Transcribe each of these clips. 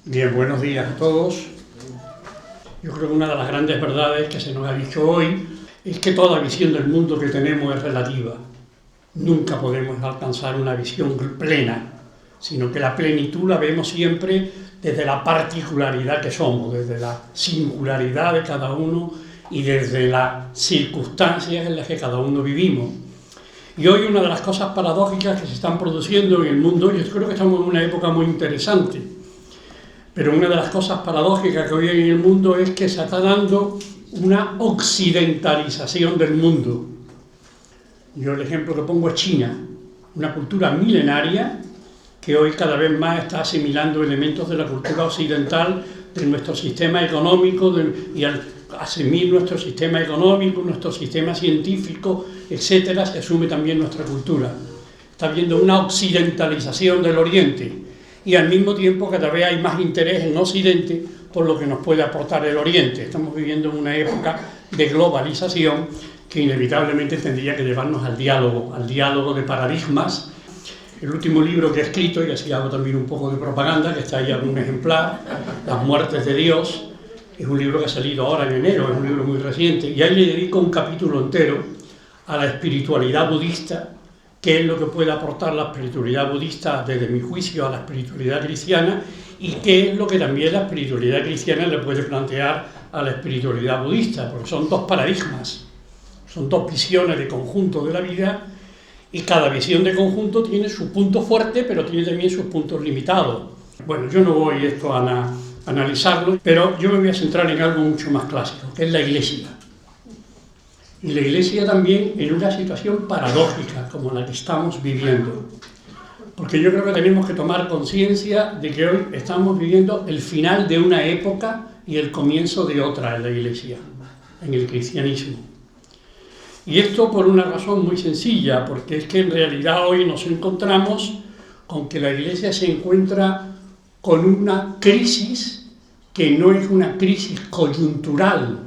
Bien, buenos días a todos. Yo creo que una de las grandes verdades que se nos ha dicho hoy es que toda visión del mundo que tenemos es relativa. Nunca podemos alcanzar una visión plena, sino que la plenitud la vemos siempre desde la particularidad que somos, desde la singularidad de cada uno y desde las circunstancias en las que cada uno vivimos. Y hoy una de las cosas paradójicas que se están produciendo en el mundo, yo creo que estamos en una época muy interesante, pero una de las cosas paradójicas que hoy hay en el mundo es que se está dando una occidentalización del mundo. Yo el ejemplo que pongo es China, una cultura milenaria que hoy cada vez más está asimilando elementos de la cultura occidental, de nuestro sistema económico, y al asumir nuestro sistema económico, nuestro sistema científico, etcétera, se asume también nuestra cultura. Está habiendo una occidentalización del Oriente y al mismo tiempo cada vez hay más interés en Occidente por lo que nos puede aportar el Oriente. Estamos viviendo en una época de globalización que inevitablemente tendría que llevarnos al diálogo de paradigmas. El último libro que he escrito, y así hago también un poco de propaganda, que está ahí algún ejemplar, Las muertes de Dios, es un libro que ha salido ahora en enero, es un libro muy reciente, y ahí le dedico un capítulo entero a la espiritualidad budista, qué es lo que puede aportar la espiritualidad budista desde mi juicio a la espiritualidad cristiana, y qué es lo que también la espiritualidad cristiana le puede plantear a la espiritualidad budista, porque son dos paradigmas, son dos visiones de conjunto de la vida, y cada visión de conjunto tiene su punto fuerte, pero tiene también sus puntos limitados. Bueno, yo no voy esto a analizarlo, pero yo me voy a centrar en algo mucho más clásico, que es la Iglesia. Y la Iglesia también en una situación paradójica, como la que estamos viviendo. Porque yo creo que tenemos que tomar conciencia de que hoy estamos viviendo el final de una época y el comienzo de otra en la Iglesia, en el cristianismo. Y esto por una razón muy sencilla, porque es que en realidad hoy nos encontramos con que la Iglesia se encuentra con una crisis que no es una crisis coyuntural,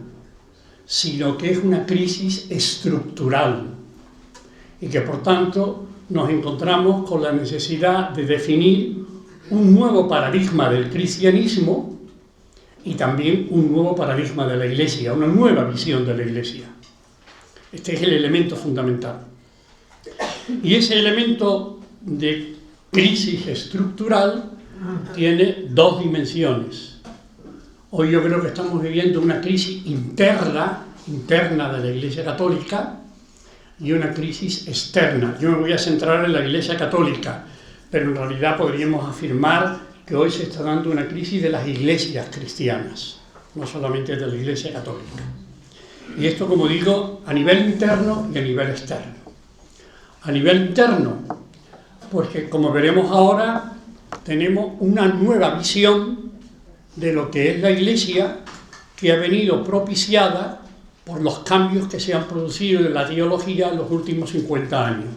sino que es una crisis estructural, y que por tanto nos encontramos con la necesidad de definir un nuevo paradigma del cristianismo y también un nuevo paradigma de la Iglesia, una nueva visión de la Iglesia. Este es el elemento fundamental. Y ese elemento de crisis estructural tiene dos dimensiones. Hoy yo creo que estamos viviendo una crisis interna de la Iglesia Católica y una crisis externa. Yo me voy a centrar en la Iglesia Católica, pero en realidad podríamos afirmar que hoy se está dando una crisis de las iglesias cristianas, no solamente de la Iglesia Católica. Y esto, como digo, a nivel interno y a nivel externo. A nivel interno, porque como veremos ahora, tenemos una nueva visión de lo que es la Iglesia, que ha venido propiciada por los cambios que se han producido en la teología en los últimos 50 años,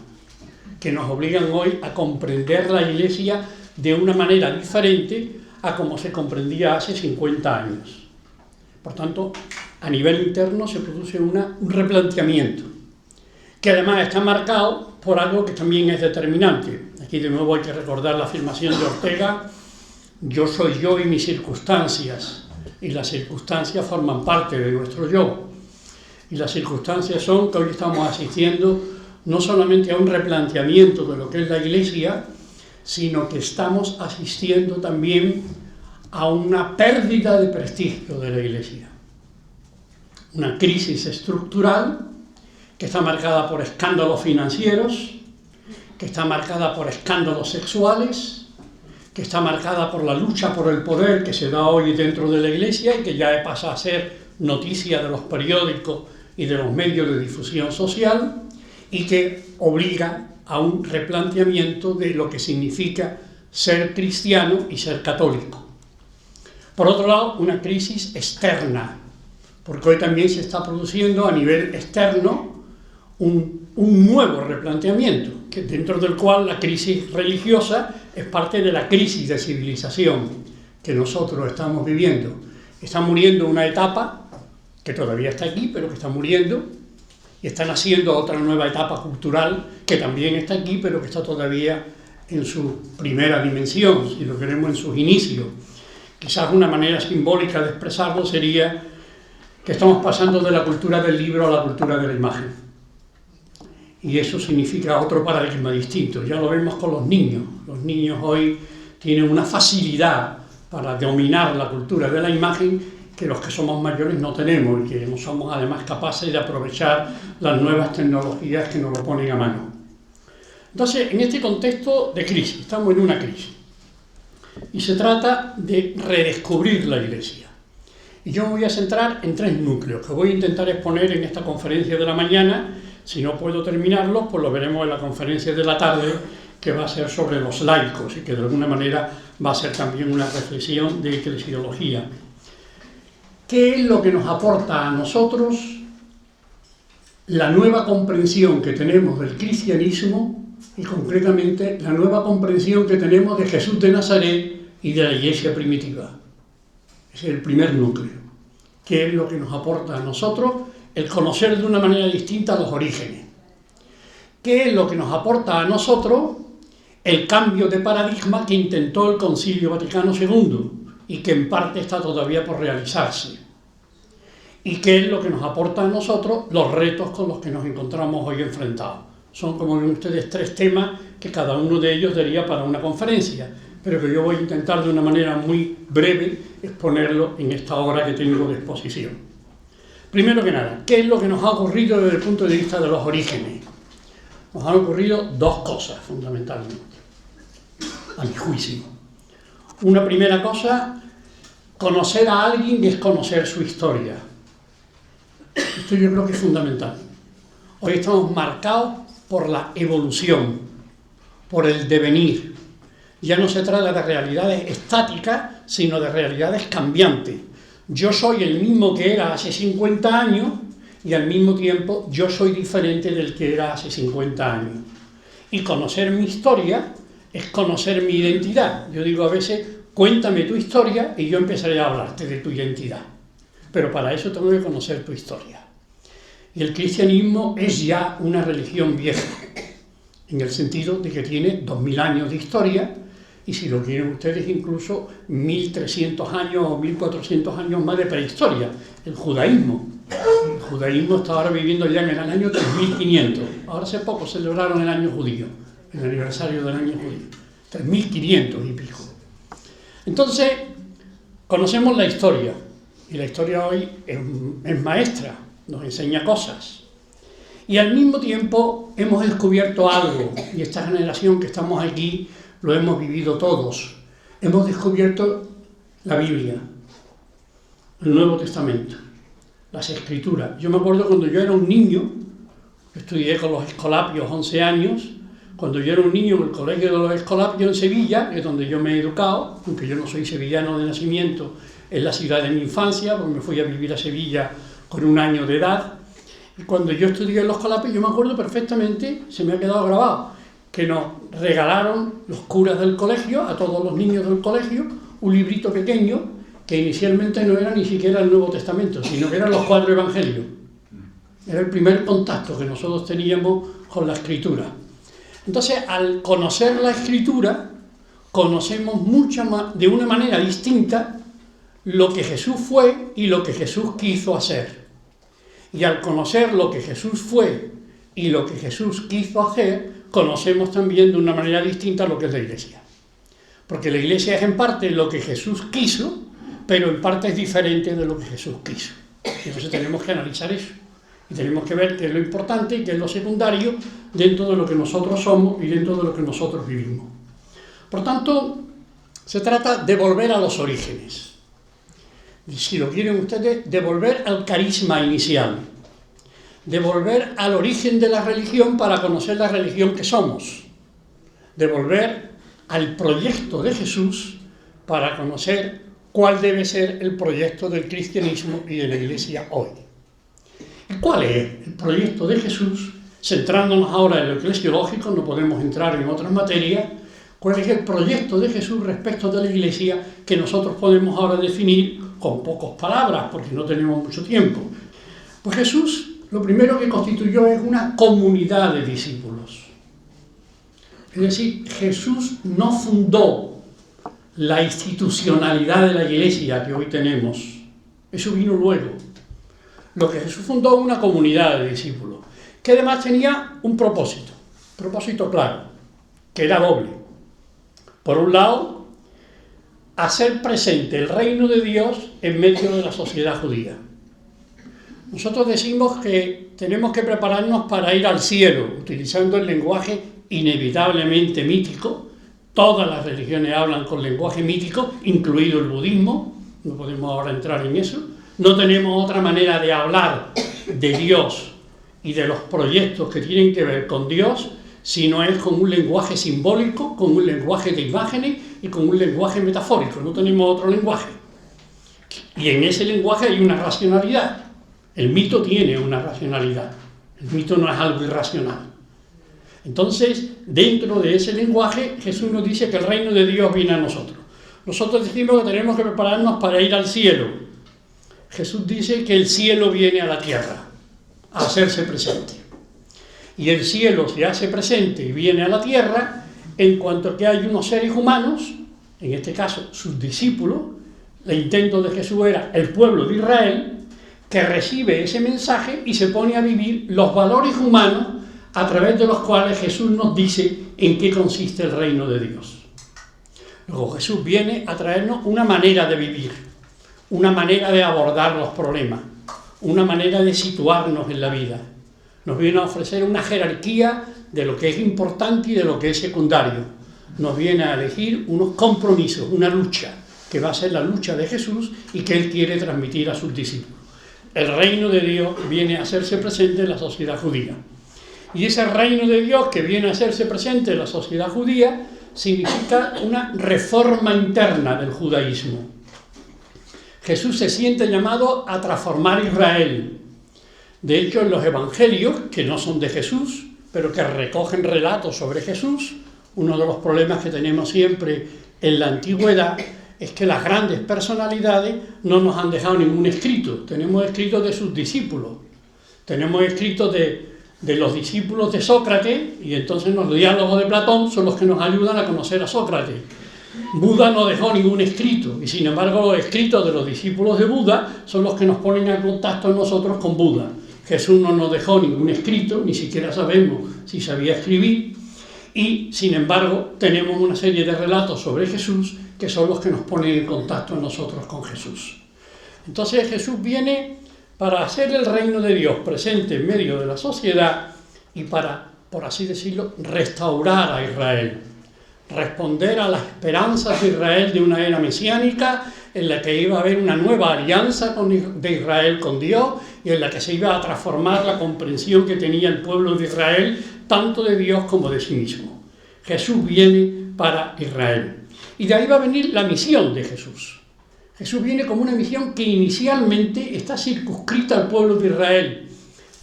que nos obligan hoy a comprender la Iglesia de una manera diferente a como se comprendía hace 50 años. Por tanto, a nivel interno se produce un replanteamiento, que además está marcado por algo que también es determinante. Aquí de nuevo hay que recordar la afirmación de Ortega: yo soy yo y mis circunstancias, y las circunstancias forman parte de nuestro yo. Y las circunstancias son que hoy estamos asistiendo no solamente a un replanteamiento de lo que es la Iglesia, sino que estamos asistiendo también a una pérdida de prestigio de la Iglesia. Una crisis estructural que está marcada por escándalos financieros, que está marcada por escándalos sexuales, que está marcada por la lucha por el poder que se da hoy dentro de la Iglesia y que ya pasa a ser noticia de los periódicos y de los medios de difusión social, y que obliga a un replanteamiento de lo que significa ser cristiano y ser católico. Por otro lado, una crisis externa, porque hoy también se está produciendo a nivel externo un nuevo replanteamiento, que dentro del cual la crisis religiosa es parte de la crisis de civilización que nosotros estamos viviendo. Está muriendo una etapa que todavía está aquí, pero que está muriendo, y está naciendo otra nueva etapa cultural que también está aquí, pero que está todavía en su primera dimensión, si lo queremos, en sus inicios, Quizás una manera simbólica de expresarlo sería que estamos pasando de la cultura del libro a la cultura de la imagen. Y eso significa otro paradigma distinto. Ya lo vemos con los niños. Los niños hoy tienen una facilidad para dominar la cultura de la imagen que los que somos mayores no tenemos y que no somos además capaces de aprovechar las nuevas tecnologías que nos lo ponen a mano. Entonces, en este contexto de crisis, estamos en una crisis. Y se trata de redescubrir la Iglesia. Y yo me voy a centrar en 3 núcleos que voy a intentar exponer en esta conferencia de la mañana. Si no puedo terminarlos, pues lo veremos en la conferencia de la tarde, que va a ser sobre los laicos y que de alguna manera va a ser también una reflexión de eclesiología. ¿Qué es lo que nos aporta a nosotros la nueva comprensión que tenemos del cristianismo y concretamente la nueva comprensión que tenemos de Jesús de Nazaret y de la Iglesia primitiva? Ese es el primer núcleo. ¿Qué es lo que nos aporta a nosotros el conocer de una manera distinta los orígenes? ¿Qué es lo que nos aporta a nosotros el cambio de paradigma que intentó el Concilio Vaticano II y que en parte está todavía por realizarse? ¿Y qué es lo que nos aporta a nosotros los retos con los que nos encontramos hoy enfrentados? Son, como ven ustedes, 3 temas que cada uno de ellos daría para una conferencia, pero que yo voy a intentar de una manera muy breve exponerlo en esta hora que tengo de exposición. Primero que nada, ¿qué es lo que nos ha ocurrido desde el punto de vista de los orígenes? Nos han ocurrido 2 cosas, fundamentalmente, a mi juicio. Una primera cosa, conocer a alguien es conocer su historia. Esto yo creo que es fundamental. Hoy estamos marcados por la evolución, por el devenir. Ya no se trata de realidades estáticas, sino de realidades cambiantes. Yo soy el mismo que era hace 50 años y al mismo tiempo yo soy diferente del que era hace 50 años. Y conocer mi historia es conocer mi identidad. Yo digo a veces, cuéntame tu historia y yo empezaré a hablarte de tu identidad. Pero para eso tengo que conocer tu historia. Y el cristianismo es ya una religión vieja, en el sentido de que tiene 2000 años de historia, y si lo quieren ustedes incluso 1300 años o 1400 años más de prehistoria, el judaísmo. El judaísmo está ahora viviendo ya en el año 3500. Ahora hace poco celebraron el año judío, el aniversario del año judío. 3500 y pico. Entonces, conocemos la historia, y la historia hoy es maestra, nos enseña cosas. Y al mismo tiempo hemos descubierto algo, y esta generación que estamos aquí lo hemos vivido todos. Hemos descubierto la Biblia, el Nuevo Testamento, las Escrituras. Yo me acuerdo cuando yo era un niño, estudié con los Escolapios 11 años, cuando yo era un niño en el colegio de los Escolapios en Sevilla, que es donde yo me he educado, aunque yo no soy sevillano de nacimiento, es la ciudad de mi infancia, porque me fui a vivir a Sevilla con 1 año de edad. Y cuando yo estudié en los Escolapios, yo me acuerdo perfectamente, se me ha quedado grabado, que nos regalaron los curas del colegio, a todos los niños del colegio, un librito pequeño que inicialmente no era ni siquiera el Nuevo Testamento, sino que eran los 4 evangelios. Era el primer contacto que nosotros teníamos con la Escritura. Entonces, al conocer la Escritura, conocemos mucho más, de una manera distinta, lo que Jesús fue y lo que Jesús quiso hacer. Y al conocer lo que Jesús fue y lo que Jesús quiso hacer, conocemos también de una manera distinta lo que es la Iglesia. Porque la Iglesia es en parte lo que Jesús quiso, pero en parte es diferente de lo que Jesús quiso. Entonces tenemos que analizar eso. Y tenemos que ver qué es lo importante y qué es lo secundario dentro de lo que nosotros somos y dentro de lo que nosotros vivimos. Por tanto, se trata de volver a los orígenes. Y si lo quieren ustedes, de volver al carisma inicial. De volver al origen de la religión para conocer la religión que somos. De volver al proyecto de Jesús para conocer cuál debe ser el proyecto del cristianismo y de la Iglesia hoy. ¿Y cuál es el proyecto de Jesús? Centrándonos ahora en lo eclesiológico, no podemos entrar en otras materias. ¿Cuál es el proyecto de Jesús respecto de la Iglesia que nosotros podemos ahora definir con pocas palabras, porque no tenemos mucho tiempo? Pues Jesús lo primero que constituyó es una comunidad de discípulos. Es decir, Jesús no fundó la institucionalidad de la Iglesia que hoy tenemos. Eso vino luego. Lo que Jesús fundó una comunidad de discípulos, que además tenía un propósito claro, que era doble. Por un lado, hacer presente el reino de Dios en medio de la sociedad judía. Nosotros decimos que tenemos que prepararnos para ir al cielo, utilizando el lenguaje inevitablemente mítico. Todas las religiones hablan con lenguaje mítico, incluido el budismo. No podemos ahora entrar en eso. No tenemos otra manera de hablar de Dios y de los proyectos que tienen que ver con Dios, sino es con un lenguaje simbólico, con un lenguaje de imágenes y con un lenguaje metafórico. No tenemos otro lenguaje. Y en ese lenguaje hay una racionalidad. El mito tiene una racionalidad. El mito no es algo irracional. Entonces, dentro de ese lenguaje, Jesús nos dice que el reino de Dios viene a nosotros. Nosotros decimos que tenemos que prepararnos para ir al cielo. Jesús dice que el cielo viene a la tierra, a hacerse presente. Y el cielo se hace presente y viene a la tierra en cuanto que hay unos seres humanos, en este caso sus discípulos. El intento de Jesús era el pueblo de Israel, que recibe ese mensaje y se pone a vivir los valores humanos a través de los cuales Jesús nos dice en qué consiste el reino de Dios. Luego Jesús viene a traernos una manera de vivir, una manera de abordar los problemas, una manera de situarnos en la vida. Nos viene a ofrecer una jerarquía de lo que es importante y de lo que es secundario. Nos viene a elegir unos compromisos, una lucha, que va a ser la lucha de Jesús y que Él quiere transmitir a sus discípulos. El reino de Dios viene a hacerse presente en la sociedad judía. Y ese reino de Dios que viene a hacerse presente en la sociedad judía significa una reforma interna del judaísmo. Jesús se siente llamado a transformar Israel. De hecho, en los evangelios, que no son de Jesús, pero que recogen relatos sobre Jesús, uno de los problemas que tenemos siempre en la antigüedad es que las grandes personalidades no nos han dejado ningún escrito. Tenemos escritos de sus discípulos, tenemos escritos de los discípulos de Sócrates, y entonces los diálogos de Platón son los que nos ayudan a conocer a Sócrates. Buda no dejó ningún escrito, y sin embargo los escritos de los discípulos de Buda son los que nos ponen en contacto nosotros con Buda. Jesús no nos dejó ningún escrito, ni siquiera sabemos si sabía escribir, y sin embargo tenemos una serie de relatos sobre Jesús que son los que nos ponen en contacto nosotros con Jesús. Entonces Jesús viene para hacer el reino de Dios presente en medio de la sociedad y para, por así decirlo, restaurar a Israel, responder a las esperanzas de Israel de una era mesiánica en la que iba a haber una nueva alianza de Israel con Dios y en la que se iba a transformar la comprensión que tenía el pueblo de Israel tanto de Dios como de sí mismo. Jesús viene para Israel. Y de ahí va a venir la misión de Jesús. Jesús viene como una misión que inicialmente está circunscrita al pueblo de Israel.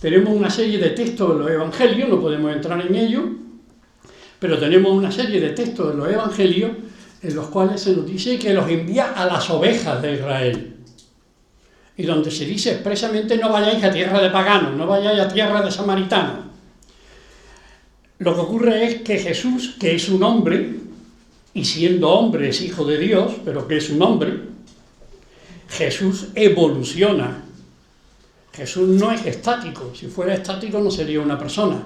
Tenemos una serie de textos de los evangelios, no podemos entrar en ello, pero tenemos una serie de textos de los evangelios en los cuales se nos dice que los envía a las ovejas de Israel. Y donde se dice expresamente: no vayáis a tierra de paganos, no vayáis a tierra de samaritanos. Lo que ocurre es que Jesús, que es un hombre, y siendo hombre es hijo de Dios, pero que es un hombre, Jesús evoluciona. Jesús no es estático. Si fuera estático no sería una persona.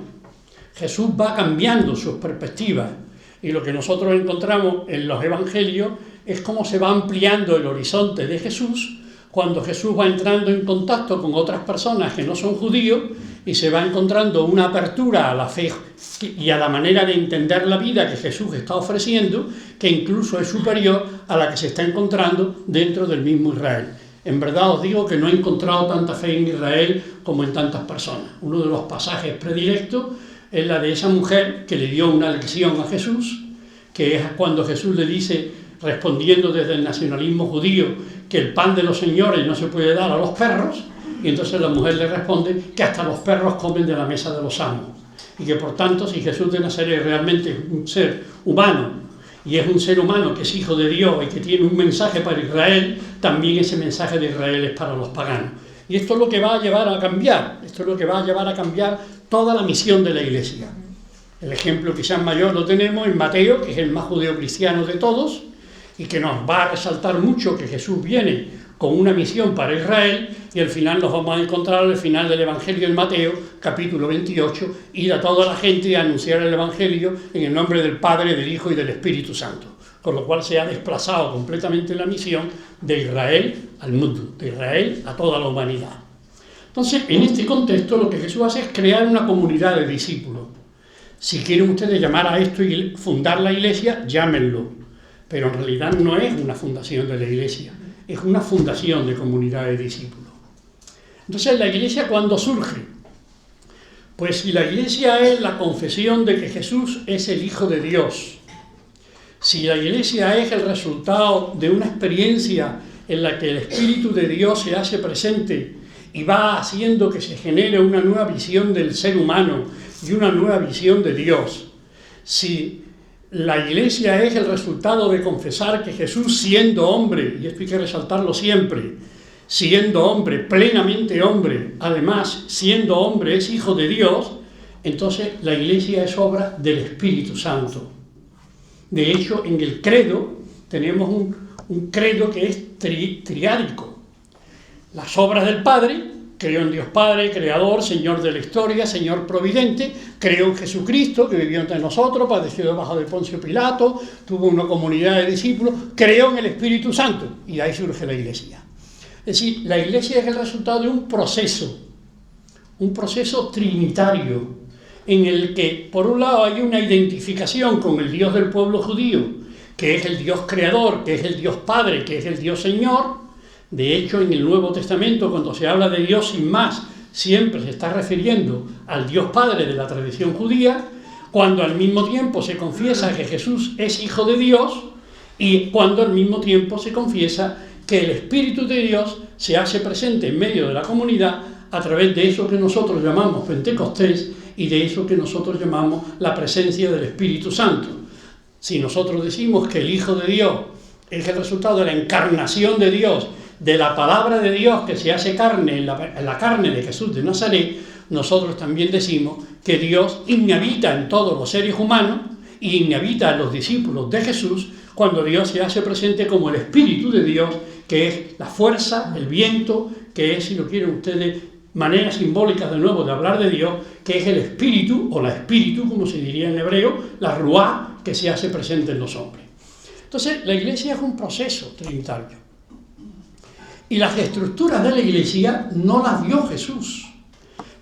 Jesús va cambiando sus perspectivas. Y lo que nosotros encontramos en los evangelios es cómo se va ampliando el horizonte de Jesús cuando Jesús va entrando en contacto con otras personas que no son judíos y se va encontrando una apertura a la fe y a la manera de entender la vida que Jesús está ofreciendo, que incluso es superior a la que se está encontrando dentro del mismo Israel. En verdad os digo que no he encontrado tanta fe en Israel como en tantas personas. Uno de los pasajes predilectos es la de esa mujer que le dio una lección a Jesús, que es cuando Jesús le dice, respondiendo desde el nacionalismo judío, que el pan de los señores no se puede dar a los perros, y entonces la mujer le responde que hasta los perros comen de la mesa de los amos, y que por tanto, si Jesús de Nazaret realmente es un ser humano, y es un ser humano que es hijo de Dios y que tiene un mensaje para Israel, también ese mensaje de Israel es para los paganos. Y esto es lo que va a llevar a cambiar, esto es lo que va a llevar a cambiar toda la misión de la Iglesia. El ejemplo quizás mayor lo tenemos en Mateo, que es el más judeocristiano de todos, y que nos va a resaltar mucho que Jesús viene con una misión para Israel, y al final nos vamos a encontrar al final del Evangelio de Mateo, capítulo 28, ir a toda la gente y anunciar el Evangelio en el nombre del Padre, del Hijo y del Espíritu Santo. Con lo cual se ha desplazado completamente la misión de Israel al mundo, de Israel a toda la humanidad. Entonces, en este contexto, lo que Jesús hace es crear una comunidad de discípulos. Si quieren ustedes llamar a esto y fundar la iglesia, llámenlo. Pero en realidad no es una fundación de la iglesia, es una fundación de comunidad de discípulos. Entonces, ¿la iglesia cuándo surge? Pues si la iglesia es la confesión de que Jesús es el Hijo de Dios, si la iglesia es el resultado de una experiencia en la que el Espíritu de Dios se hace presente y va haciendo que se genere una nueva visión del ser humano y una nueva visión de Dios, si la iglesia es el resultado de confesar que Jesús, siendo hombre, y esto hay que resaltarlo siempre, siendo hombre, plenamente hombre, además siendo hombre es Hijo de Dios, entonces la iglesia es obra del Espíritu Santo. De hecho, en el credo tenemos un credo que es triádico. Las obras del Padre: creo en Dios Padre, Creador, Señor de la historia, Señor providente; creo en Jesucristo, que vivió entre nosotros, padeció debajo de Poncio Pilato, tuvo una comunidad de discípulos; creo en el Espíritu Santo, y de ahí surge la iglesia. Es decir, la iglesia es el resultado de un proceso trinitario, en el que, por un lado, hay una identificación con el Dios del pueblo judío, que es el Dios creador, que es el Dios Padre, que es el Dios Señor. De hecho, en el Nuevo Testamento, cuando se habla de Dios sin más, siempre se está refiriendo al Dios Padre de la tradición judía, cuando al mismo tiempo se confiesa que Jesús es Hijo de Dios, y cuando al mismo tiempo se confiesa que el Espíritu de Dios se hace presente en medio de la comunidad a través de eso que nosotros llamamos Pentecostés y de eso que nosotros llamamos la presencia del Espíritu Santo. Si nosotros decimos que el Hijo de Dios es el resultado de la encarnación de Dios, de la palabra de Dios que se hace carne en la carne de Jesús de Nazaret, nosotros también decimos que Dios inhabita en todos los seres humanos y inhabita en los discípulos de Jesús cuando Dios se hace presente como el Espíritu de Dios, que es la fuerza, el viento, que es, si lo quieren ustedes, maneras simbólicas de nuevo de hablar de Dios, que es el espíritu, o la espíritu, como se diría en hebreo, la ruá, que se hace presente en los hombres. Entonces, la iglesia es un proceso trinitario. Y las estructuras de la iglesia no las dio Jesús.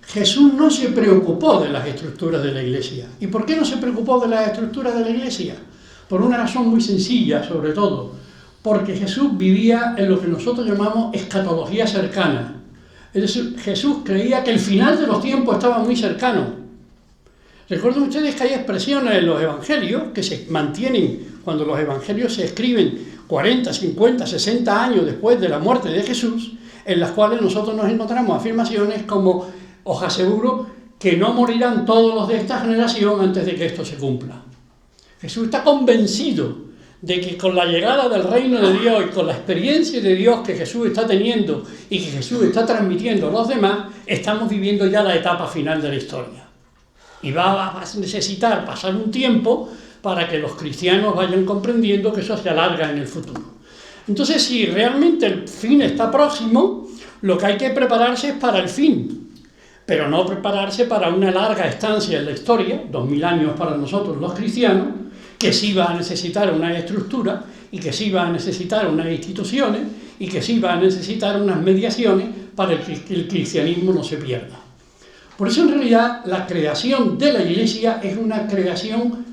Jesús no se preocupó de las estructuras de la iglesia. ¿Y por qué no se preocupó de las estructuras de la iglesia? Por una razón muy sencilla, sobre todo, porque Jesús vivía en lo que nosotros llamamos escatología cercana. Es decir, Jesús creía que el final de los tiempos estaba muy cercano. Recuerden ustedes que hay expresiones en los evangelios que se mantienen cuando los evangelios se escriben 40, 50, 60 años después de la muerte de Jesús, en las cuales nosotros nos encontramos afirmaciones como: os aseguro que no morirán todos los de esta generación antes de que esto se cumpla. Jesús está convencido de que con la llegada del reino de Dios y con la experiencia de Dios que Jesús está teniendo y que Jesús está transmitiendo a los demás, estamos viviendo ya la etapa final de la historia. Y va a necesitar pasar un tiempo para que los cristianos vayan comprendiendo que eso se alarga en el futuro. Entonces, si realmente el fin está próximo, lo que hay que prepararse es para el fin, pero no prepararse para una larga estancia en la historia, 2000 años para nosotros los cristianos, que sí va a necesitar una estructura y que sí va a necesitar unas instituciones y que sí va a necesitar unas mediaciones para que el cristianismo no se pierda. Por eso, en realidad, la creación de la iglesia es una creación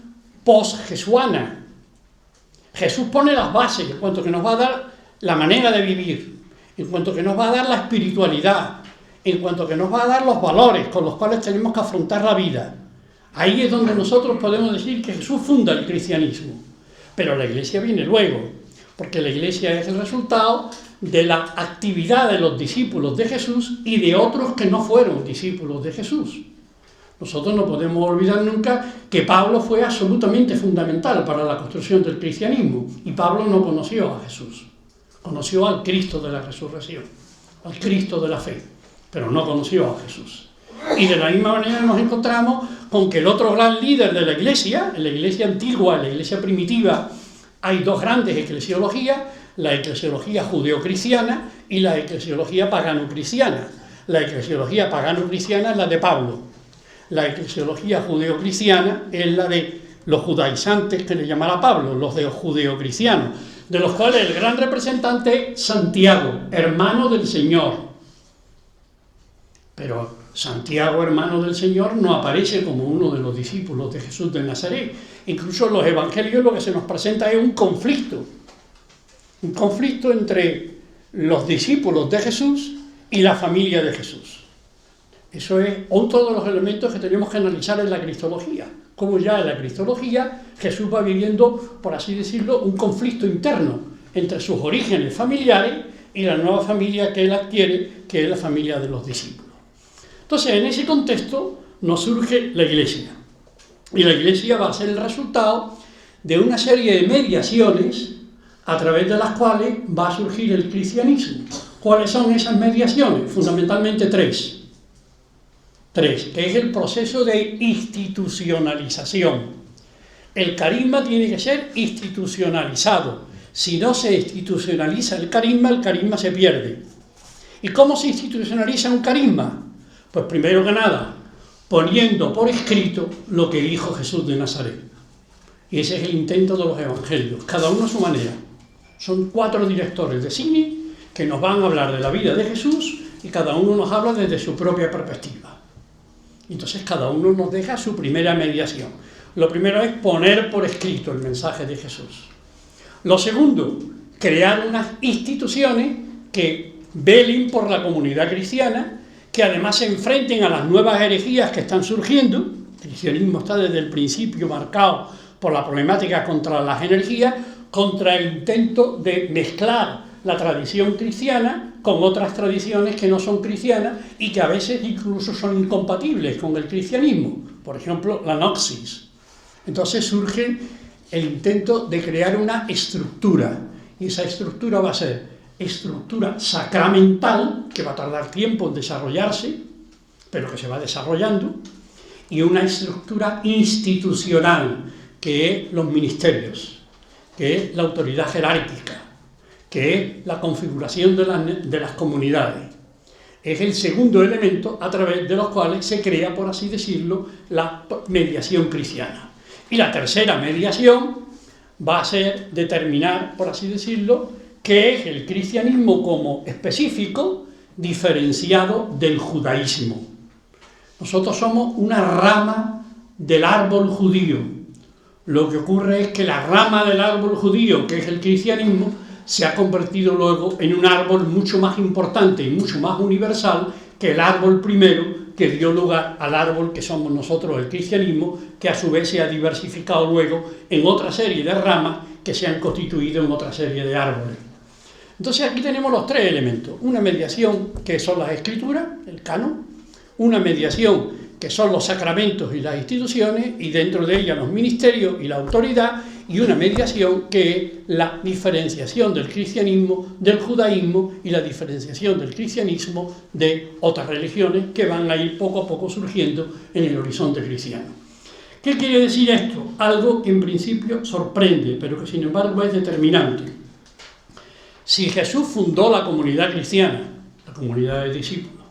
post-jesuana. Jesús pone las bases en cuanto que nos va a dar la manera de vivir, en cuanto que nos va a dar la espiritualidad, en cuanto que nos va a dar los valores con los cuales tenemos que afrontar la vida. Ahí es donde nosotros podemos decir que Jesús funda el cristianismo. Pero la iglesia viene luego, porque la iglesia es el resultado de la actividad de los discípulos de Jesús y de otros que no fueron discípulos de Jesús. Nosotros no podemos olvidar nunca que Pablo fue absolutamente fundamental para la construcción del cristianismo, y Pablo no conoció a Jesús, conoció al Cristo de la resurrección, al Cristo de la fe, pero no conoció a Jesús. Y de la misma manera nos encontramos con que el otro gran líder de la iglesia, en la iglesia antigua, en la iglesia primitiva, Hay dos grandes eclesiologías, la eclesiología judeocristiana y la eclesiología pagano-cristiana. La eclesiología pagano-cristiana es la de Pablo. La eclesiología judeocristiana es la de los judaizantes, que le llamará Pablo, los de judeocristianos, de los cuales el gran representante es Santiago, hermano del Señor. Pero Santiago, hermano del Señor, no aparece como uno de los discípulos de Jesús de Nazaret. Incluso en los evangelios lo que se nos presenta es un conflicto entre los discípulos de Jesús y la familia de Jesús. Eso es otro de los elementos que tenemos que analizar en la cristología. Como ya en la cristología Jesús va viviendo, por así decirlo, un conflicto interno entre sus orígenes familiares y la nueva familia que él adquiere, que es la familia de los discípulos. Entonces, en ese contexto nos surge la Iglesia. Y la Iglesia va a ser el resultado de una serie de mediaciones a través de las cuales va a surgir el cristianismo. ¿Cuáles son esas mediaciones? Fundamentalmente tres, que es el proceso de institucionalización. El carisma tiene que ser institucionalizado. Si no se institucionaliza el carisma se pierde. ¿Y cómo se institucionaliza un carisma? Pues primero que nada, poniendo por escrito lo que dijo Jesús de Nazaret. Y ese es el intento de los evangelios, cada uno a su manera. Son 4 directores de cine que nos van a hablar de la vida de Jesús y cada uno nos habla desde su propia perspectiva. Entonces cada uno nos deja su primera mediación. Lo primero es poner por escrito el mensaje de Jesús. Lo segundo, crear unas instituciones que velen por la comunidad cristiana, que además se enfrenten a las nuevas herejías que están surgiendo. El cristianismo está desde el principio marcado por la problemática contra las herejías, contra el intento de mezclar la tradición cristiana con otras tradiciones que no son cristianas y que a veces incluso son incompatibles con el cristianismo. Por ejemplo, la Gnosis. Entonces surge el intento de crear una estructura, y esa estructura va a ser estructura sacramental, que va a tardar tiempo en desarrollarse, pero que se va desarrollando, y una estructura institucional, que es los ministerios, que es la autoridad jerárquica, que es la configuración de las comunidades. Es el segundo elemento a través de los cuales se crea, por así decirlo, la mediación cristiana. Y la tercera mediación va a ser determinar, por así decirlo, qué es el cristianismo como específico, diferenciado del judaísmo. Nosotros somos una rama del árbol judío. Lo que ocurre es que la rama del árbol judío, que es el cristianismo, se ha convertido luego en un árbol mucho más importante y mucho más universal que el árbol primero que dio lugar al árbol que somos nosotros, el cristianismo, que a su vez se ha diversificado luego en otra serie de ramas que se han constituido en otra serie de árboles. Entonces aquí tenemos los 3 elementos: una mediación que son las escrituras, el canon, una mediación que son los sacramentos y las instituciones, y dentro de ellas los ministerios y la autoridad, y una mediación que es la diferenciación del cristianismo del judaísmo y la diferenciación del cristianismo de otras religiones que van a ir poco a poco surgiendo en el horizonte cristiano. ¿Qué quiere decir esto? Algo que en principio sorprende, pero que sin embargo es determinante. Si Jesús fundó la comunidad cristiana, la comunidad de discípulos,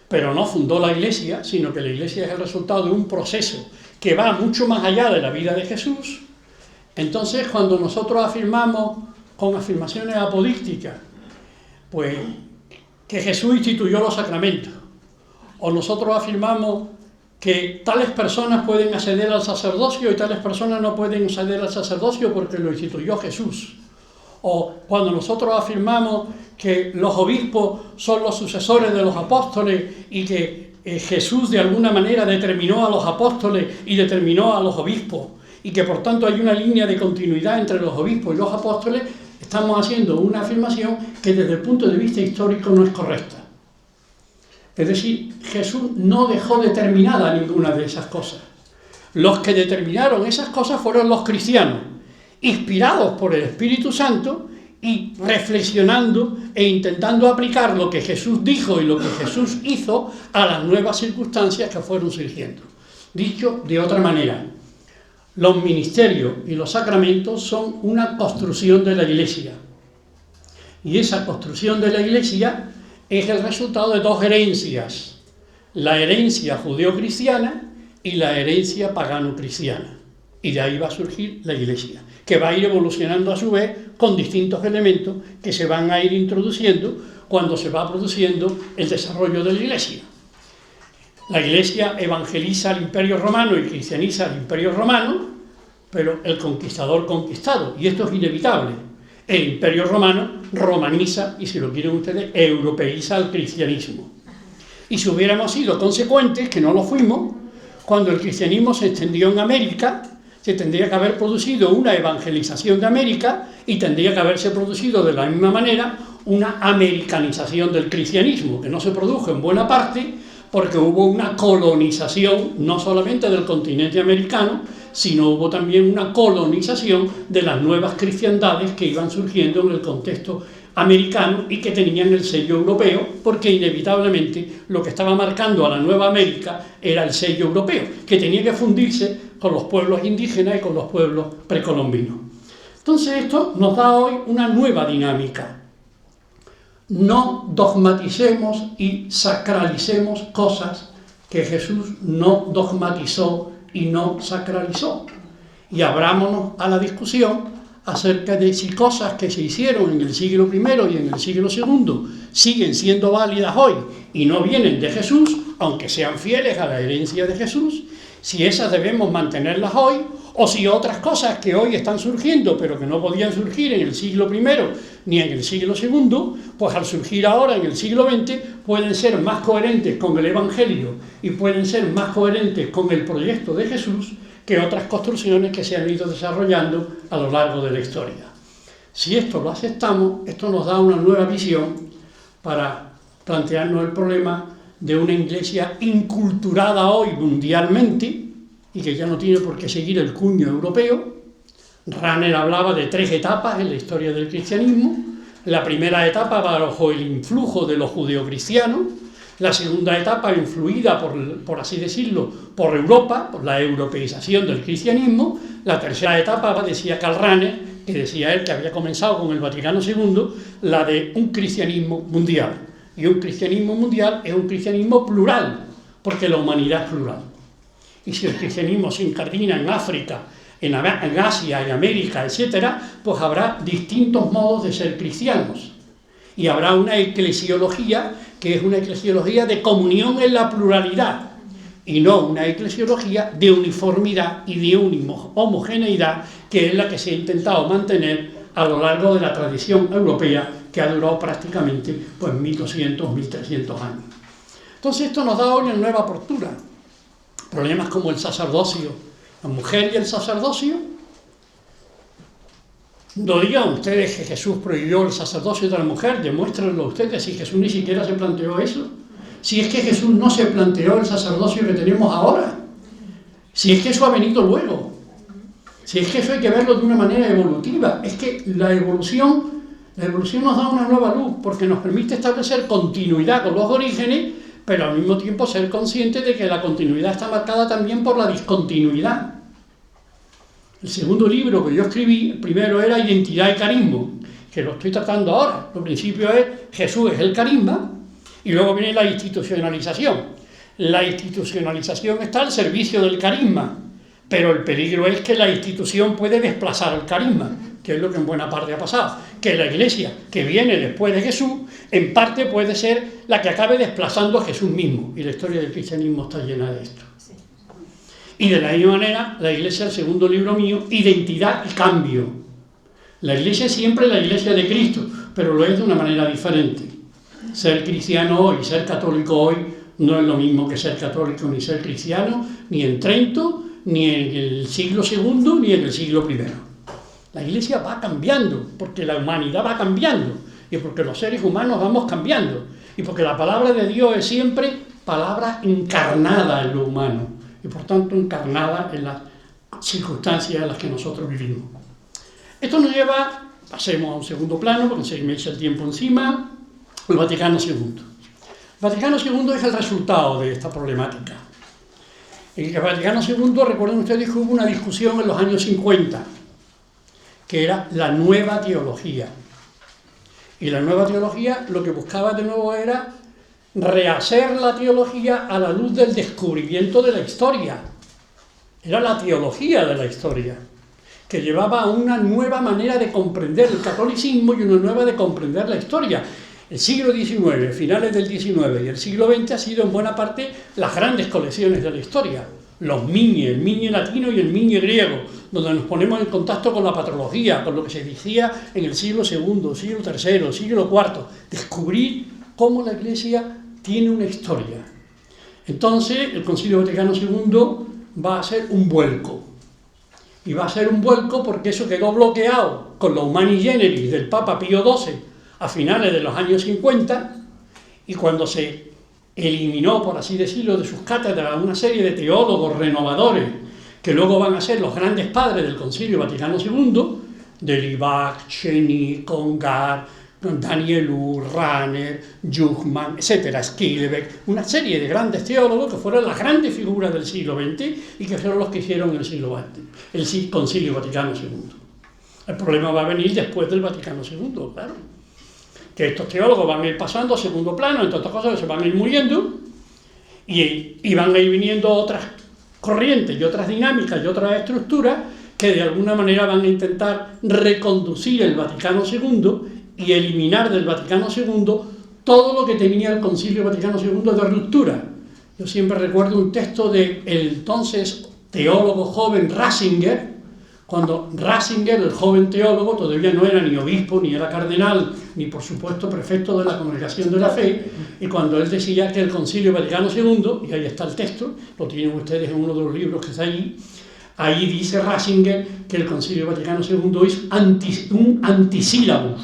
pero no fundó la Iglesia, sino que la Iglesia es el resultado de un proceso que va mucho más allá de la vida de Jesús, entonces cuando nosotros afirmamos con afirmaciones apodícticas, pues que Jesús instituyó los sacramentos, o nosotros afirmamos que tales personas pueden acceder al sacerdocio y tales personas no pueden acceder al sacerdocio porque lo instituyó Jesús, o cuando nosotros afirmamos que los obispos son los sucesores de los apóstoles y que Jesús de alguna manera determinó a los apóstoles y determinó a los obispos y que por tanto hay una línea de continuidad entre los obispos y los apóstoles, estamos haciendo una afirmación que desde el punto de vista histórico no es correcta. Es decir, Jesús no dejó determinada ninguna de esas cosas. Los que determinaron esas cosas fueron los cristianos, inspirados por el Espíritu Santo y reflexionando e intentando aplicar lo que Jesús dijo y lo que Jesús hizo a las nuevas circunstancias que fueron surgiendo. Dicho de otra manera, Los ministerios y los sacramentos son una construcción de la Iglesia. Y esa construcción de la Iglesia es el resultado de dos herencias: la herencia judeo-cristiana y la herencia pagano-cristiana. Y de ahí va a surgir la Iglesia, que va a ir evolucionando a su vez con distintos elementos que se van a ir introduciendo cuando se va produciendo el desarrollo de la Iglesia. La Iglesia evangeliza al Imperio Romano y cristianiza al Imperio Romano, pero el conquistador conquistado, y esto es inevitable. El Imperio Romano romaniza, y si lo quieren ustedes, europeiza al cristianismo. Y si hubiéramos sido consecuentes, que no lo fuimos, cuando el cristianismo se extendió en América, se tendría que haber producido una evangelización de América y tendría que haberse producido de la misma manera una americanización del cristianismo, que no se produjo en buena parte porque hubo una colonización no solamente del continente americano, sino hubo también una colonización de las nuevas cristiandades que iban surgiendo en el contexto americano y que tenían el sello europeo, porque inevitablemente lo que estaba marcando a la Nueva América era el sello europeo, que tenía que fundirse con los pueblos indígenas y con los pueblos precolombinos. Entonces esto nos da hoy una nueva dinámica. No dogmaticemos y sacralicemos cosas que Jesús no dogmatizó y no sacralizó. Y abrámonos a la discusión acerca de si cosas que se hicieron en el siglo I y en el siglo II siguen siendo válidas hoy y no vienen de Jesús, aunque sean fieles a la herencia de Jesús, si esas debemos mantenerlas hoy, o si otras cosas que hoy están surgiendo, pero que no podían surgir en el siglo I ni en el siglo II, pues al surgir ahora en el siglo XX pueden ser más coherentes con el Evangelio y pueden ser más coherentes con el proyecto de Jesús que otras construcciones que se han ido desarrollando a lo largo de la historia. Si esto lo aceptamos, esto nos da una nueva visión para plantearnos el problema de una iglesia inculturada hoy mundialmente y que ya no tiene por qué seguir el cuño europeo. Rahner hablaba de 3 etapas en la historia del cristianismo. La primera etapa bajo el influjo de los judeocristianos, la segunda etapa influida por así decirlo, por Europa, por la europeización del cristianismo, la tercera etapa, decía Karl Rahner, que decía él que había comenzado con el Vaticano II, la de un cristianismo mundial. Y un cristianismo mundial es un cristianismo plural, porque la humanidad es plural. Y si el cristianismo se incardina en África, en Asia, en América, etc., pues habrá distintos modos de ser cristianos. Y habrá una eclesiología que es una eclesiología de comunión en la pluralidad, y no una eclesiología de uniformidad y de homogeneidad, que es la que se ha intentado mantener a lo largo de la tradición europea, que ha durado prácticamente pues 1200, 1300 años. Entonces esto nos da hoy una nueva postura. Problemas como el sacerdocio, la mujer y el sacerdocio. No digan ustedes que Jesús prohibió el sacerdocio de la mujer, demuéstrenlo ustedes si Jesús ni siquiera se planteó eso. Si es que Jesús no se planteó el sacerdocio que tenemos ahora. Si es que eso ha venido luego. Si es que eso hay que verlo de una manera evolutiva. Es que la evolución nos da una nueva luz porque nos permite establecer continuidad con los orígenes, pero al mismo tiempo ser conscientes de que la continuidad está marcada también por la discontinuidad. El segundo libro que yo escribí, el primero era Identidad y Carisma, que lo estoy tratando ahora. Lo principio es Jesús es el carisma y luego viene la institucionalización. La institucionalización está al servicio del carisma, pero el peligro es que la institución puede desplazar el carisma, que es lo que en buena parte ha pasado. Que la iglesia que viene después de Jesús, en parte puede ser la que acabe desplazando a Jesús mismo. Y la historia del cristianismo está llena de esto. Y de la misma manera, la iglesia, el segundo libro mío, Identidad y Cambio. La iglesia es siempre la iglesia de Cristo, pero lo es de una manera diferente. Ser cristiano hoy, ser católico hoy, no es lo mismo que ser católico ni ser cristiano, ni en Trento, ni en el siglo II, ni en el siglo I. La iglesia va cambiando, porque la humanidad va cambiando, y porque los seres humanos vamos cambiando, y porque la palabra de Dios es siempre palabra encarnada en lo humano, y por tanto encarnada en las circunstancias en las que nosotros vivimos. Esto nos lleva, pasemos a un segundo plano, porque se me echa el tiempo encima, el Vaticano II. El Vaticano II es el resultado de esta problemática. En el Vaticano II, recuerden ustedes que hubo una discusión en los años 50, que era la nueva teología. Y la nueva teología lo que buscaba de nuevo era rehacer la teología a la luz del descubrimiento de la historia. Era la teología de la historia, que llevaba a una nueva manera de comprender el catolicismo y una nueva de comprender la historia. El siglo XIX, finales del XIX y el siglo XX ha sido en buena parte las grandes colecciones de la historia. Los Migne, el Migne latino y el Migne griego, donde nos ponemos en contacto con la patrología, con lo que se decía en el siglo II, siglo III, siglo IV. Descubrir cómo la Iglesia tiene una historia. Entonces, el Concilio Vaticano II va a ser un vuelco. Y va a ser un vuelco porque eso quedó bloqueado con la Humani Generis del Papa Pío XII a finales de los años 50, y cuando se eliminó, por así decirlo, de sus cátedras una serie de teólogos renovadores que luego van a ser los grandes padres del Concilio Vaticano II, Derivac, Cheny, Congar, Danielou, Rahner, Juchmann, etcétera, Schillebeck, una serie de grandes teólogos que fueron las grandes figuras del siglo XX y que fueron los que hicieron el Concilio Vaticano II. El problema va a venir después del Vaticano II, claro. Que estos teólogos van a ir pasando a segundo plano, entre otras cosas se van a ir muriendo y van a ir viniendo otras corrientes y otras dinámicas y otras estructuras que de alguna manera van a intentar reconducir el Vaticano II y eliminar del Vaticano II todo lo que tenía el Concilio Vaticano II de ruptura. Yo siempre recuerdo un texto del entonces teólogo joven Ratzinger, cuando Ratzinger, el joven teólogo, todavía no era ni obispo, ni era cardenal, ni por supuesto prefecto de la Congregación de la Fe, y cuando él decía que el Concilio Vaticano II, y ahí está el texto, lo tienen ustedes en uno de los libros que está allí, ahí dice Ratzinger que el Concilio Vaticano II es un antisílabus,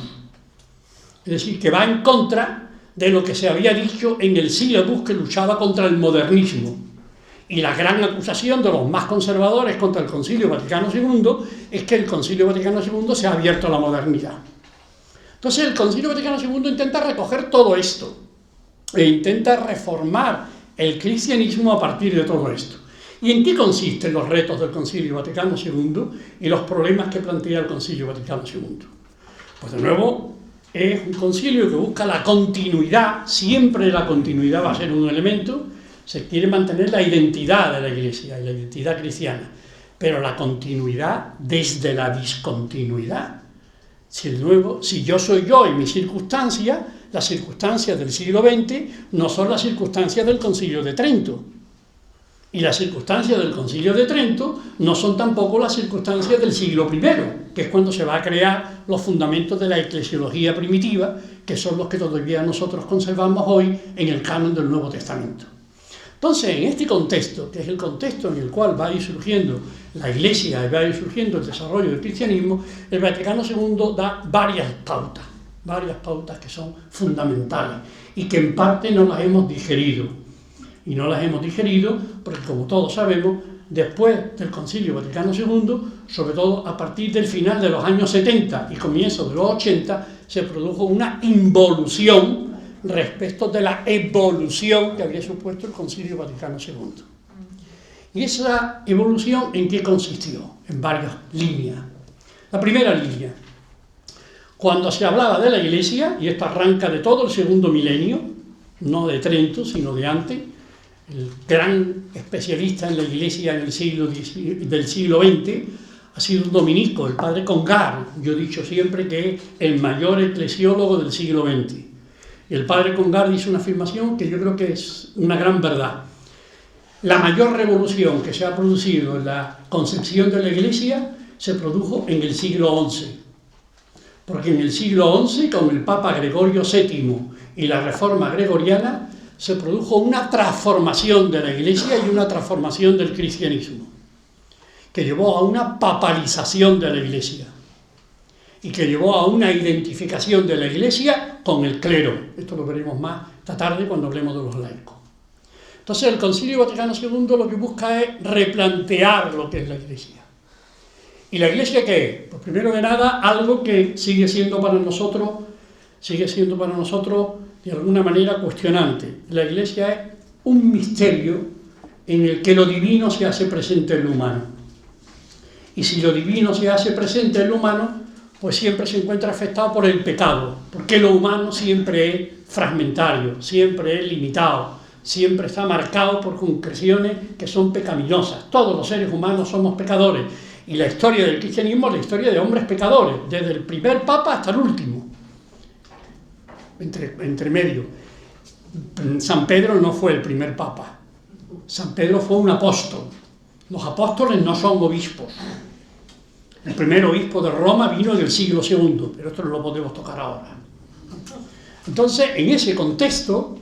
es decir, que va en contra de lo que se había dicho en el sílabus que luchaba contra el modernismo. Y la gran acusación de los más conservadores contra el Concilio Vaticano II es que el Concilio Vaticano II se ha abierto a la modernidad. Entonces el Concilio Vaticano II intenta recoger todo esto e intenta reformar el cristianismo a partir de todo esto. ¿Y en qué consisten los retos del Concilio Vaticano II y los problemas que plantea el Concilio Vaticano II? Pues de nuevo, es un concilio que busca la continuidad, siempre la continuidad va a ser un elemento. Se quiere mantener la identidad de la Iglesia y la identidad cristiana, pero la continuidad desde la discontinuidad. Si yo soy yo y mi circunstancia, las circunstancias del siglo XX no son las circunstancias del Concilio de Trento. Y las circunstancias del Concilio de Trento no son tampoco las circunstancias del siglo I, que es cuando se va a crear los fundamentos de la eclesiología primitiva, que son los que todavía nosotros conservamos hoy en el canon del Nuevo Testamento. Entonces, en este contexto, que es el contexto en el cual va a ir surgiendo la Iglesia y va a ir surgiendo el desarrollo del cristianismo, el Vaticano II da varias pautas que son fundamentales y que en parte no las hemos digerido. Y no las hemos digerido porque, como todos sabemos, después del Concilio Vaticano II, sobre todo a partir del final de los años 70 y comienzo de los 80, se produjo una involución respecto de la evolución que había supuesto el Concilio Vaticano II. ¿Y esa evolución en qué consistió? En varias líneas. La primera línea, cuando se hablaba de la Iglesia, y esto arranca de todo el segundo milenio, no de Trento, sino de antes, el gran especialista en la Iglesia en el del siglo XX ha sido un dominico, el padre Congar. Yo he dicho siempre que es el mayor eclesiólogo del siglo XX. Y el padre Congar dice una afirmación que yo creo que es una gran verdad. La mayor revolución que se ha producido en la concepción de la Iglesia se produjo en el siglo XI. Porque en el siglo XI, con el Papa Gregorio VII y la Reforma Gregoriana, se produjo una transformación de la Iglesia y una transformación del cristianismo, que llevó a una papalización de la Iglesia y que llevó a una identificación de la Iglesia con el clero. Esto lo veremos más esta tarde cuando hablemos de los laicos. Entonces el Concilio Vaticano II lo que busca es replantear lo que es la Iglesia. ¿Y la Iglesia qué es? Pues primero de nada, algo que sigue siendo para nosotros de alguna manera cuestionante. La Iglesia es un misterio en el que lo divino se hace presente en lo humano. Y si lo divino se hace presente en lo humano, pues siempre se encuentra afectado por el pecado, porque lo humano siempre es fragmentario, siempre es limitado, siempre está marcado por concreciones que son pecaminosas. Todos los seres humanos somos pecadores, y la historia del cristianismo es la historia de hombres pecadores, desde el primer papa hasta el último, entre medio. San Pedro no fue el primer papa, San Pedro fue un apóstol. Los apóstoles no son obispos. El primer obispo de Roma vino del siglo II, pero esto no lo podemos tocar ahora. Entonces, en ese contexto,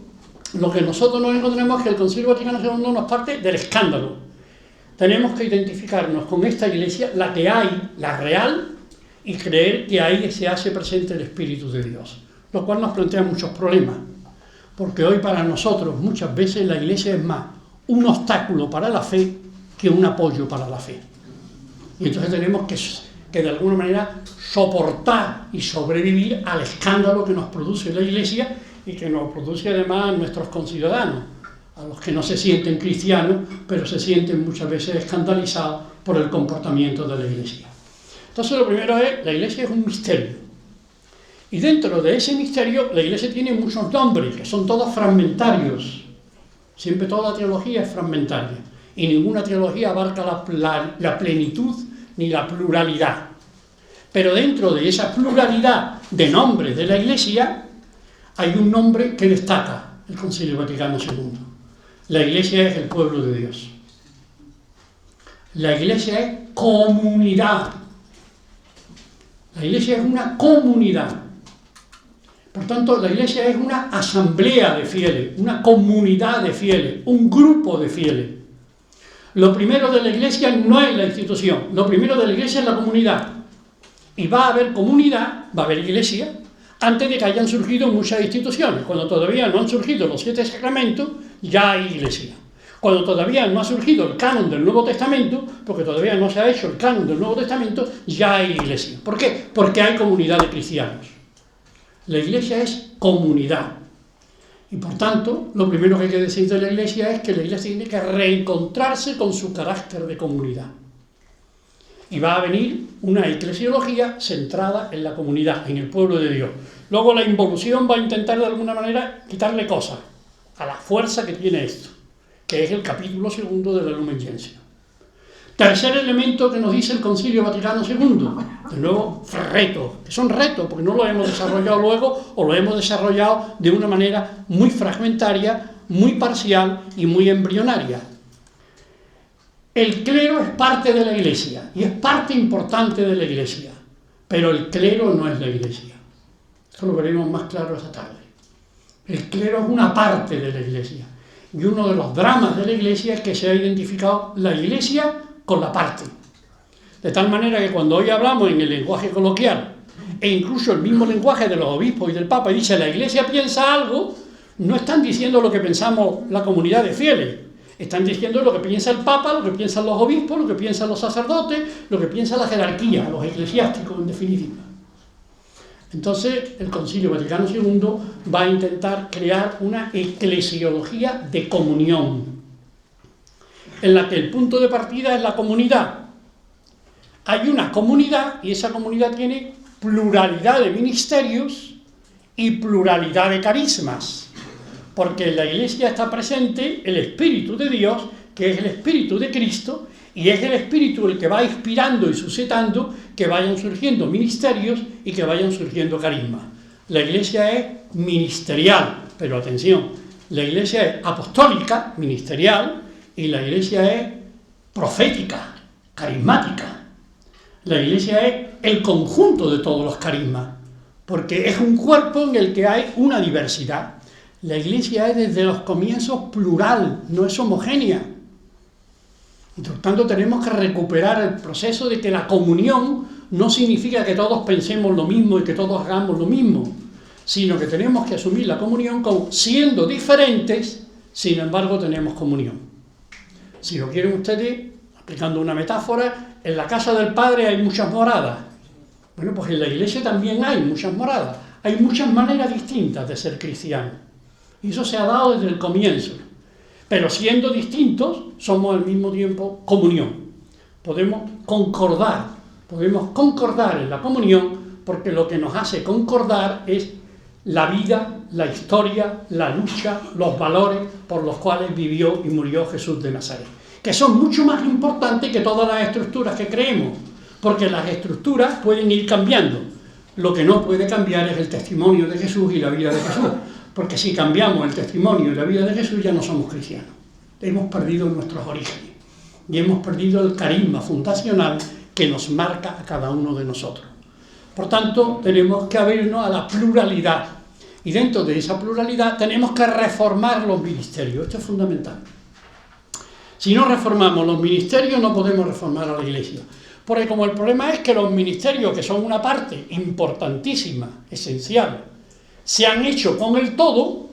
lo que nosotros nos encontramos es que el Concilio Vaticano II nos parte del escándalo. Tenemos que identificarnos con esta Iglesia, la que hay, la real, y creer que ahí se hace presente el Espíritu de Dios, lo cual nos plantea muchos problemas, porque hoy para nosotros muchas veces la Iglesia es más un obstáculo para la fe que un apoyo para la fe. Y entonces tenemos que de alguna manera soportar y sobrevivir al escándalo que nos produce la Iglesia y que nos produce además a nuestros conciudadanos, a los que no se sienten cristianos, pero se sienten muchas veces escandalizados por el comportamiento de la Iglesia. Entonces lo primero es, la Iglesia es un misterio. Y dentro de ese misterio, la Iglesia tiene muchos nombres, que son todos fragmentarios. Siempre toda teología es fragmentaria. Y ninguna teología abarca la plenitud ni la pluralidad. Pero dentro de esa pluralidad de nombres de la Iglesia, hay un nombre que destaca el Concilio Vaticano II. La Iglesia es el pueblo de Dios. La Iglesia es comunidad. La Iglesia es una comunidad. Por tanto, la Iglesia es una asamblea de fieles, una comunidad de fieles, un grupo de fieles. Lo primero de la Iglesia no es la institución, lo primero de la Iglesia es la comunidad. Y va a haber comunidad, va a haber Iglesia, antes de que hayan surgido muchas instituciones. Cuando todavía no han surgido los 7 sacramentos, ya hay Iglesia. Cuando todavía no ha surgido el canon del Nuevo Testamento, porque todavía no se ha hecho el canon del Nuevo Testamento, ya hay Iglesia. ¿Por qué? Porque hay comunidad de cristianos. La Iglesia es comunidad. Y por tanto, lo primero que hay que decir de la Iglesia es que la Iglesia tiene que reencontrarse con su carácter de comunidad. Y va a venir una eclesiología centrada en la comunidad, en el pueblo de Dios. Luego la involución va a intentar de alguna manera quitarle cosas a la fuerza que tiene esto, que es el capítulo 2 de la Lumen Gentium. Tercer elemento que nos dice el Concilio Vaticano II, de nuevo, retos, que son retos, porque no lo hemos desarrollado luego, o lo hemos desarrollado de una manera muy fragmentaria, muy parcial y muy embrionaria. El clero es parte de la Iglesia, y es parte importante de la Iglesia, pero el clero no es la Iglesia. Esto lo veremos más claro esta tarde. El clero es una parte de la Iglesia, y uno de los dramas de la Iglesia es que se ha identificado la Iglesia con la parte. De tal manera que cuando hoy hablamos en el lenguaje coloquial, e incluso el mismo lenguaje de los obispos y del Papa, y dice la Iglesia piensa algo, no están diciendo lo que pensamos la comunidad de fieles, están diciendo lo que piensa el Papa, lo que piensan los obispos, lo que piensan los sacerdotes, lo que piensa la jerarquía, los eclesiásticos en definitiva. Entonces el Concilio Vaticano II va a intentar crear una eclesiología de comunión, en la que el punto de partida es la comunidad. Hay una comunidad y esa comunidad tiene pluralidad de ministerios y pluralidad de carismas, porque en la Iglesia está presente el Espíritu de Dios, que es el Espíritu de Cristo, y es el Espíritu el que va inspirando y suscitando que vayan surgiendo ministerios y que vayan surgiendo carismas. La Iglesia es ministerial, pero atención, la Iglesia es apostólica, ministerial, y la Iglesia es profética, carismática. La Iglesia es el conjunto de todos los carismas, porque es un cuerpo en el que hay una diversidad. La Iglesia es desde los comienzos plural, no es homogénea. Y por tanto tenemos que recuperar el proceso de que la comunión no significa que todos pensemos lo mismo y que todos hagamos lo mismo, sino que tenemos que asumir la comunión como siendo diferentes, sin embargo tenemos comunión. Si lo quieren ustedes, aplicando una metáfora, en la casa del Padre hay muchas moradas. Bueno, pues en la Iglesia también hay muchas moradas. Hay muchas maneras distintas de ser cristiano. Y eso se ha dado desde el comienzo. pero siendo distintos somos al mismo tiempo comunión. Podemos concordar en la comunión, porque lo que nos hace concordar es la vida, la historia, la lucha, los valores por los cuales vivió y murió Jesús de Nazaret, que son mucho más importantes que todas las estructuras que creemos, porque las estructuras pueden ir cambiando. Lo que no puede cambiar es el testimonio de Jesús y la vida de Jesús, porque si cambiamos el testimonio y la vida de Jesús ya no somos cristianos. Hemos perdido nuestros orígenes y hemos perdido el carisma fundacional que nos marca a cada uno de nosotros. Por tanto, tenemos que abrirnos a la pluralidad, y dentro de esa pluralidad tenemos que reformar los ministerios. Esto es fundamental. Si no reformamos los ministerios, no podemos reformar a la Iglesia, porque como el problema es que los ministerios, que son una parte importantísima, esencial, se han hecho con el todo,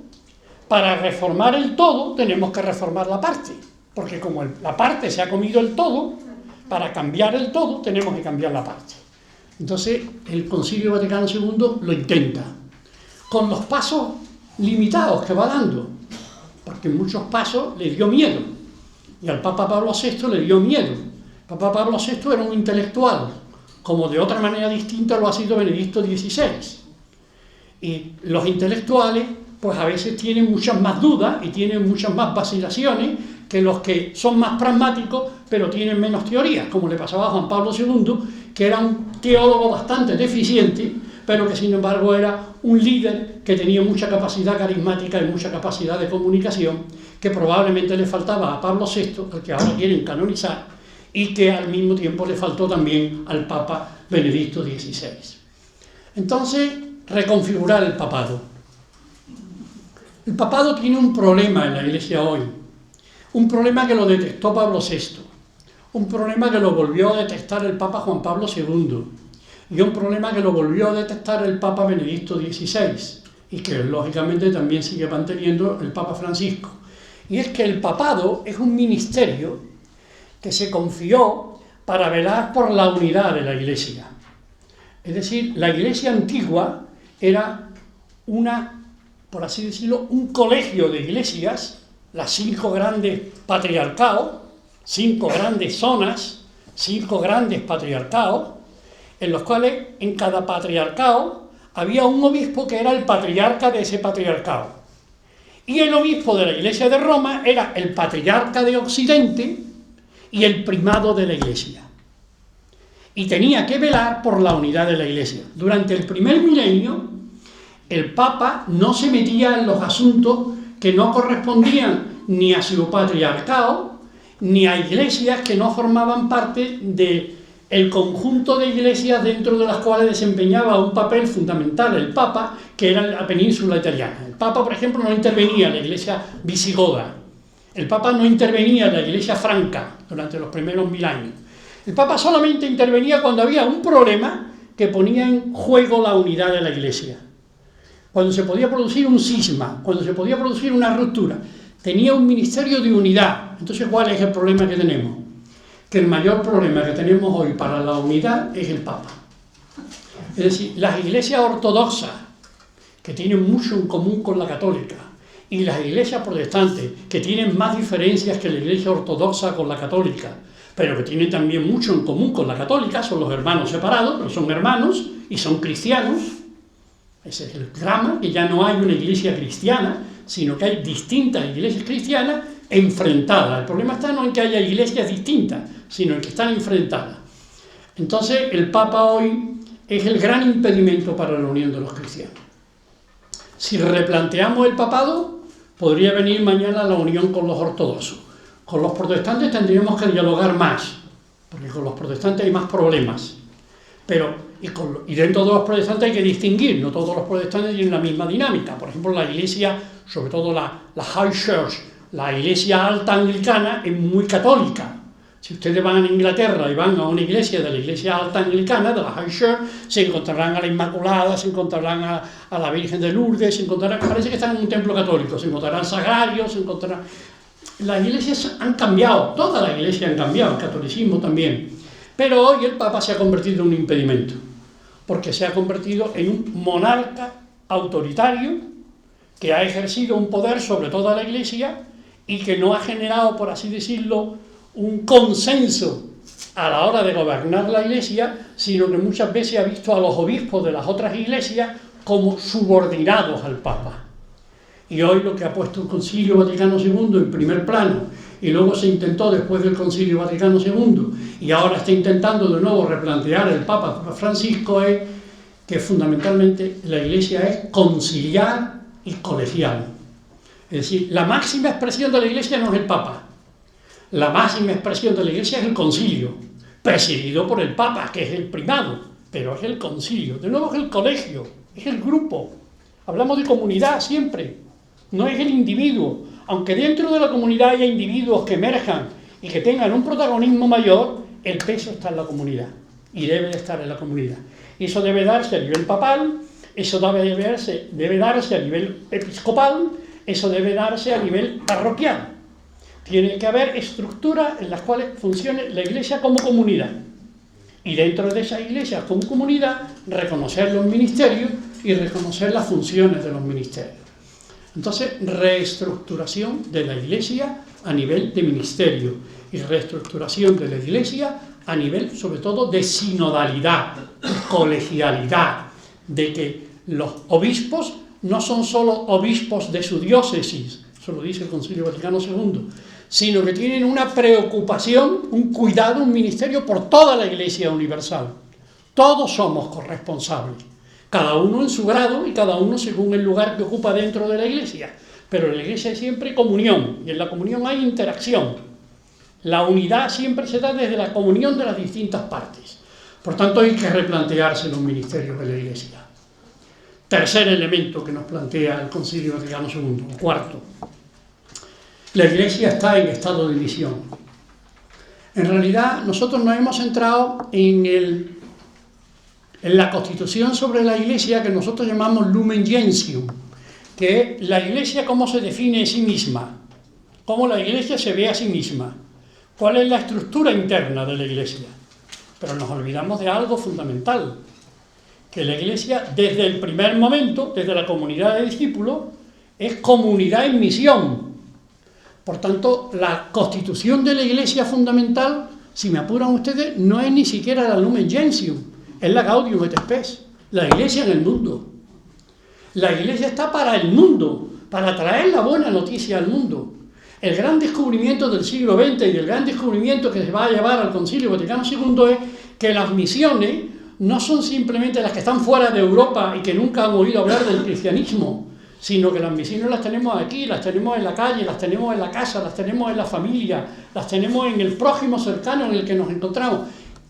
para reformar el todo tenemos que reformar la parte, porque como la parte se ha comido el todo, para cambiar el todo tenemos que cambiar la parte. Entonces el Concilio Vaticano II lo intenta, con los pasos limitados que va dando, porque en muchos pasos le dio miedo, y al Papa Pablo VI le dio miedo. El Papa Pablo VI era un intelectual, como de otra manera distinta lo ha sido Benedicto XVI. Y los intelectuales, pues a veces tienen muchas más dudas y tienen muchas más vacilaciones que los que son más pragmáticos, pero tienen menos teorías, como le pasaba a Juan Pablo II, que era un teólogo bastante deficiente, pero que sin embargo era un líder que tenía mucha capacidad carismática y mucha capacidad de comunicación, que probablemente le faltaba a Pablo VI, al que ahora quieren canonizar, y que al mismo tiempo le faltó también al Papa Benedicto XVI. Entonces, reconfigurar el papado. El papado tiene un problema en la Iglesia hoy, un problema que lo detectó Pablo VI, un problema que lo volvió a detectar el Papa Juan Pablo II, y un problema que lo volvió a detectar el Papa Benedicto XVI, y que lógicamente también sigue manteniendo el Papa Francisco. Y es que el papado es un ministerio que se confió para velar por la unidad de la Iglesia. Es decir, la Iglesia antigua era por así decirlo, un colegio de iglesias, las 5 grandes patriarcados, 5 grandes zonas, 5 grandes patriarcados, en los cuales en cada patriarcado había un obispo que era el patriarca de ese patriarcado. Y el obispo de la Iglesia de Roma era el patriarca de Occidente y el primado de la Iglesia. Y tenía que velar por la unidad de la Iglesia. Durante el primer milenio, el Papa no se metía en los asuntos que no correspondían ni a su patriarcado, ni a iglesias que no formaban parte del conjunto de iglesias dentro de las cuales desempeñaba un papel fundamental el Papa, que era la península italiana. El Papa, por ejemplo, no intervenía en la iglesia visigoda. El Papa no intervenía en la iglesia franca durante los primeros 1000 años. El Papa solamente intervenía cuando había un problema que ponía en juego la unidad de la iglesia. Cuando se podía producir un cisma, cuando se podía producir una ruptura. Tenía un ministerio de unidad. Entonces, ¿cuál es el problema que tenemos? Que el mayor problema que tenemos hoy para la unidad es el Papa. Es decir, las iglesias ortodoxas, que tienen mucho en común con la católica, y las iglesias protestantes, que tienen más diferencias que la iglesia ortodoxa con la católica, pero que tienen también mucho en común con la católica, son los hermanos separados, pero son hermanos y son cristianos. Ese es el drama, que ya no hay una iglesia cristiana, sino que hay distintas iglesias cristianas enfrentadas. El problema está no en que haya iglesias distintas, sino en que están enfrentadas. Entonces, el Papa hoy es el gran impedimento para la unión de los cristianos. Si replanteamos el papado, podría venir mañana la unión con los ortodoxos. Con los protestantes tendríamos que dialogar más, porque con los protestantes hay más problemas. Y dentro de los protestantes hay que distinguir, no todos los protestantes tienen la misma dinámica. Por ejemplo, la iglesia, sobre todo la High Church, la iglesia alta anglicana, es muy católica. Si ustedes van a Inglaterra y van a una iglesia de la iglesia alta anglicana, de la High Church, se encontrarán a la Inmaculada, se encontrarán a la Virgen de Lourdes, se encontrarán, parece que están en un templo católico, se encontrarán sagrarios, se encontrarán... Las iglesias han cambiado, todas las iglesias han cambiado, el catolicismo también. Pero hoy el Papa se ha convertido en un impedimento, porque se ha convertido en un monarca autoritario que ha ejercido un poder sobre toda la Iglesia y que no ha generado, por así decirlo, un consenso a la hora de gobernar la Iglesia, sino que muchas veces ha visto a los obispos de las otras iglesias como subordinados al Papa. Y hoy lo que ha puesto el Concilio Vaticano II en primer plano, y luego se intentó después del Concilio Vaticano II, y ahora está intentando de nuevo replantear el Papa Francisco, es que fundamentalmente la Iglesia es conciliar y colegial. Es decir, la máxima expresión de la Iglesia no es el Papa. La máxima expresión de la Iglesia es el concilio, presidido por el Papa, que es el primado, pero es el concilio. De nuevo es el colegio, es el grupo. Hablamos de comunidad siempre, no es el individuo. Aunque dentro de la comunidad haya individuos que emerjan y que tengan un protagonismo mayor, el peso está en la comunidad y debe de estar en la comunidad. Y eso debe darse a nivel papal, eso debe darse a nivel episcopal, eso debe darse a nivel parroquial. Tiene que haber estructuras en las cuales funcione la Iglesia como comunidad. Y dentro de esas iglesias como comunidad, reconocer los ministerios y reconocer las funciones de los ministerios. Entonces, reestructuración de la Iglesia a nivel de ministerio y reestructuración de la Iglesia a nivel, sobre todo, de sinodalidad, de colegialidad, de que los obispos no son solo obispos de su diócesis, eso lo dice el Concilio Vaticano II, sino que tienen una preocupación, un cuidado, un ministerio por toda la Iglesia universal. Todos somos corresponsables, cada uno en su grado y cada uno según el lugar que ocupa dentro de la Iglesia. Pero en la Iglesia hay siempre comunión, y en la comunión hay interacción. La unidad siempre se da desde la comunión de las distintas partes. Por tanto, hay que replantearse los ministerios de la Iglesia. Tercer elemento que nos plantea el Concilio Vaticano II. Cuarto, la Iglesia está en estado de misión. En realidad, nosotros nos hemos centrado en la Constitución sobre la Iglesia, que nosotros llamamos Lumen Gentium, que es la Iglesia cómo se define a sí misma, cómo la Iglesia se ve a sí misma, cuál es la estructura interna de la Iglesia. Pero nos olvidamos de algo fundamental, que la Iglesia desde el primer momento, desde la comunidad de discípulos, es comunidad en misión. Por tanto, la constitución de la Iglesia fundamental, si me apuran ustedes, no es ni siquiera la Lumen Gentium, es la Gaudium et Spes, la Iglesia en el mundo. La Iglesia está para el mundo, para traer la buena noticia al mundo. El gran descubrimiento del siglo XX y el gran descubrimiento que se va a llevar al Concilio Vaticano II es que las misiones no son simplemente las que están fuera de Europa y que nunca han oído hablar del cristianismo, sino que las misiones las tenemos aquí, las tenemos en la calle, las tenemos en la casa, las tenemos en la familia, las tenemos en el prójimo cercano en el que nos encontramos,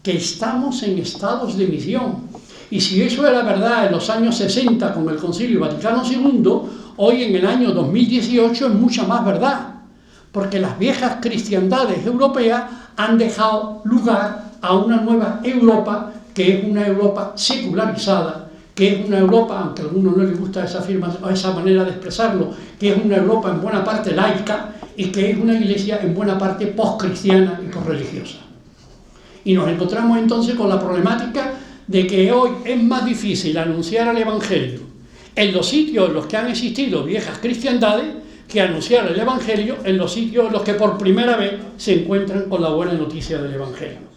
que estamos en estados de misión. Y si eso era verdad en los años 60 con el Concilio Vaticano II, hoy en el año 2018 es mucha más verdad, porque las viejas cristiandades europeas han dejado lugar a una nueva Europa, que es una Europa secularizada, que es una Europa, aunque a algunos no les gusta esa manera de expresarlo, que es una Europa en buena parte laica y que es una Iglesia en buena parte postcristiana y correligiosa. Y nos encontramos entonces con la problemática de que hoy es más difícil anunciar el Evangelio en los sitios en los que han existido viejas cristiandades que anunciar el Evangelio en los sitios en los que por primera vez se encuentran con la buena noticia del Evangelio.